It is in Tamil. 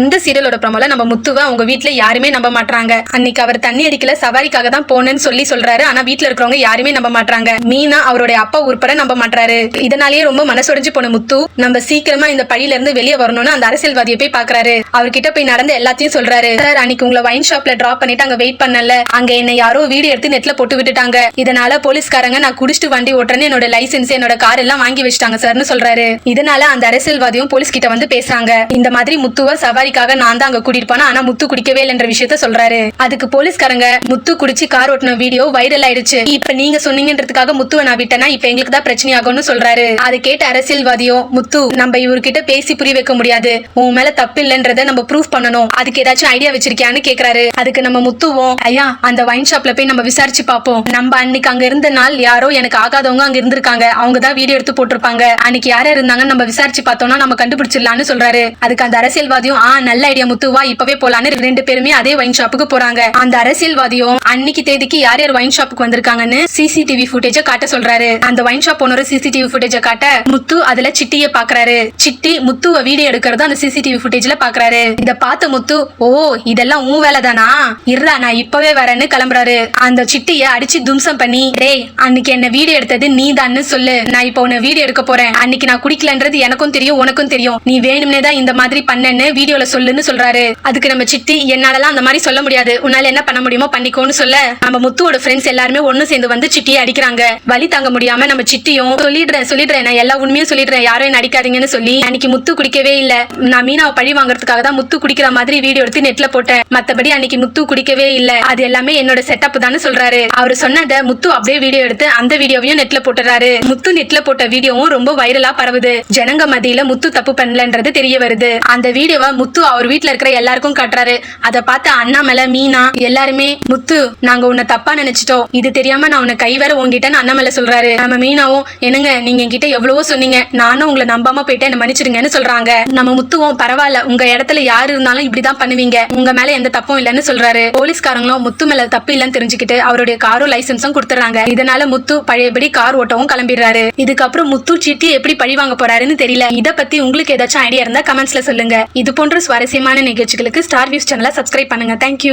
இந்த சீரியலோட ப்ரோமோல நம்ம முத்துவை அவங்க வீட்டுல யாருமே நம்ப மாட்டாங்க. அன்னைக்கு அவர் தண்ணி அடிக்கல சவாரிக்காக தான் போனேன்னு சொல்றாரு. ஆனா வீட்டுல இருக்கிறவங்க யாருமே நம்ப மாட்டாங்க. மீனா அவருடைய அப்பா உட்பட நம்ப மாட்டாரு. இதனாலேயே ரொம்ப மனசொடைஞ்சு போன முத்து நம்ம சீக்கிரமா இந்த பழியில இருந்து வெளியே வரணும்னு அந்த அரசியல்வாதியை போய் பாக்குறாரு. அவர்கிட்ட போய் நடந்த எல்லாத்தையும் சொல்றாரு. சார், அன்னைக்கு உங்களை வைன் ஷாப்ல டிராப் பண்ணிட்டு அங்க வெயிட் பண்ணல, அங்க என்ன யாரோ வீடியோ எடுத்து நெட்ல போட்டு விட்டுட்டாங்க. இதனால போலீஸ்காரங்க நான் குடிச்சிட்டு வண்டி ஓட்டுறேன்னு என்னோட லைசென்ஸ் என்னோட கார் எல்லாம் வாங்கி வச்சிட்டாங்க சார்னு சொல்றாரு. இதனால அந்த அரசியல்வாதியும் போலீஸ் கிட்ட வந்து பேசுறாங்க. இந்த மாதிரி முத்துவ சவாரிக்காக நான் தான் அங்க கூட்டிட்டு போனா, ஆனா முத்து குடிக்கவே இல்லைன்ற விஷயத்த சொல்றாரு. அதுக்கு போலீஸ்காரங்க முத்து குடிச்சு கார் ஓட்டின வீடியோ வைரல் ஆயிடுச்சு, இப்ப நீங்க சொன்னீங்கன்றதுக்காக முத்துவை நான் விட்டேன்னா இப்ப எங்களுக்கு தான் பிரச்சனை ஆகும்னு சொல்றாரு. அதை கேட்ட அரசியல்வாதியும் முத்து நம்ம இவர்கிட்ட பேசி புரிய வைக்க முடியாது, உன் மேல தப்பு இல்லைன்றத நம்ம ப்ரூஃப் பண்ணணும், அதுக்கு ஏதாச்சும் ஐடியா வச்சிருக்கியான்னு கேக்குறாரு. அதுக்கு நம்ம முத்துவும் ஐயா அந்த வைன் ஷாப்ல போய் நம்ம விசாரிச்சு பாப்போம், நம்ம அன்னைக்கு அங்க இருந்த நாள் யாரோ எனக்கு ஆகாதவங்க அங்க இருந்திருக்காங்க, அவங்க தான் வீடியோ எடுத்து போட்டிருப்பாங்க, அன்னைக்கு யாரா இருந்தாங்கன்னு நம்ம விசாரிச்சு பார்த்தோம்னா நம்ம கண்டுபிடிச்சிடலாம்னு சொல்றாரு. அதுக்கு அந்த அரசியல்வாதியும் நல்ல ஐடியா முத்துவா இப்பவே போலான்னு ரெண்டு பேருமே அதே வைன் ஷாப்புக்கு போறாங்க. அந்த அரசியல்வாதியும் அன்னைக்கு தேதிக்கு யார் யார் வைன் ஷாப்புக்கு வந்திருக்காங்கன்னு சிசிடிவி ஃபுட்டேஜ காட்ட சொல்றாரு. அந்த வைன் ஷாப் ஓனர் சிசிடிவி ஃபுட்டேஜ காட்ட முத்து அதுல சிட்டிய பாக்குறாரு. சிட்டி முத்துவ வீடியோ எடுக்கிறது அந்த சிசிடிவி ஃபுட்டேஜ்ல பாக்குறாரு. இத பார்த்த முத்து ஓ இதெல்லாம் உன் வேலை தானா, இருடா நான் இப்பவே வரேன்னு கிளம்புறாரு. அந்த சிட்டிய அடிச்சு தும்சம் பண்ணி டேய் அன்னைக்கு என்ன வீடியோ எடுத்தது நீ தான்னு சொல்லு, நான் இப்ப உன்னை வீடியோ எடுக்க போறேன், அன்னைக்கு நான் குடிக்கலன்றது எனக்கும் தெரியும் உனக்கும் தெரியும், நீ வேணும்னே தான் இந்த மாதிரி பண்ணன்னு வீடியோல சொல்லுன்னு சொல்றாரு. அதுக்கு நம்ம சிட்டி என்னாலலாம் அந்த மாதிரி சொல்ல முடியாது, உன்னால என்ன பண்ண முடியுமோ பண்ணிக்கோன்னு சொல்ல நம்ம முத்துவோட ஃப்ரெண்ட்ஸ் எல்லாருமே ஒண்ணு சேர்ந்து வந்து சிட்டியை அடிக்கிறாங்க. வலி தாங்க முடியாம நம்ம சிட்டியும் சொல்லிடுறேன் நான் எல்லா உண்மையும் சொல்லிடுறேன், யாரும் என்ன அடிக்காதீங்கன்னு சொல்லி அன்னைக்கு முத்து குடிக்கவே இல்ல, நான் மீனாவை பழி வாங்குறதுக்காக தான் முத்து குடிக்கிற மாதிரி வீடியோ எடுத்து நெட்ல போட்டேன், மத்தபடி அன்னைக்கு முத்து குடிக்கவே இல்ல, அது எல்லாமே என்னோட செட்டப் தான் சொல்றாரு. அவர் சொன்னத முத்து அப்படியே வீடியோ எடுத்து அந்த வீடியோவையும் நெட்ல போட்டுறாரு. முத்து நெட்ல போட்ட வீடியோவும் ரொம்ப வைரலா பரவுது. ஜனங்க மத்தியில முத்து தப்பு பண்ணலன்றது தெரிய வருது. அந்த வீடியோவை முத்து அவர் வீட்டுல இருக்கிற எல்லாருக்கும் காட்டுறாரு. அதை பார்த்து அண்ணாமலை மீனா எல்லாருமே முத்து நாங்க உன்னை தப்பா நினைச்சிட்டோம், இது தெரியாம நான் உன்னை கை வேற உங்ககிட்டன்னு அண்ணாமலை சொல்றாரு. நம்ம மீனாவும் என்னங்க நீங்க என்கிட்ட எவ்வளவோ சொன்னீங்க, நானும் உங்களை நம்பாம போயிட்டு என்ன மன்னிச்சிடுங்கன்னு சொல்றாங்க. நம்ம முத்துவும் பரவாயில்ல உங்க இடத்துல யாரு இருந்தாலும் இப்படிதான் பண்ணுவீங்க, உங்க மேல எந்த தப்பும் இல்லன்னு சொல்றாரு. போலீஸ்காரங்களும் முத்து மேல தப்பு இல்லன்னு தெரிஞ்சுக்கிட்டு அவருடைய காரும் லைசன்ஸும் கொடுத்துறாங்க. இதனால முத்து பழையபடி கார் ஓட்டவும் கிளம்பிடுறாரு. இதுக்கப்புறம் முத்து சிட்டி எப்படி பழி வாங்க போறாருன்னு தெரியல. இத பத்தி உங்களுக்கு ஏதாச்சும் ஐடியா இருந்தா கமெண்ட்ஸ்ல சொல்லுங்க. இது போன்ற சுவாரஸ்யமான நிகழ்ச்சிகளுக்கு ஸ்டார் வியூஸ் சேனலை சப்ஸ்கிரைப் பண்ணுங்க. தேங்க்யூ.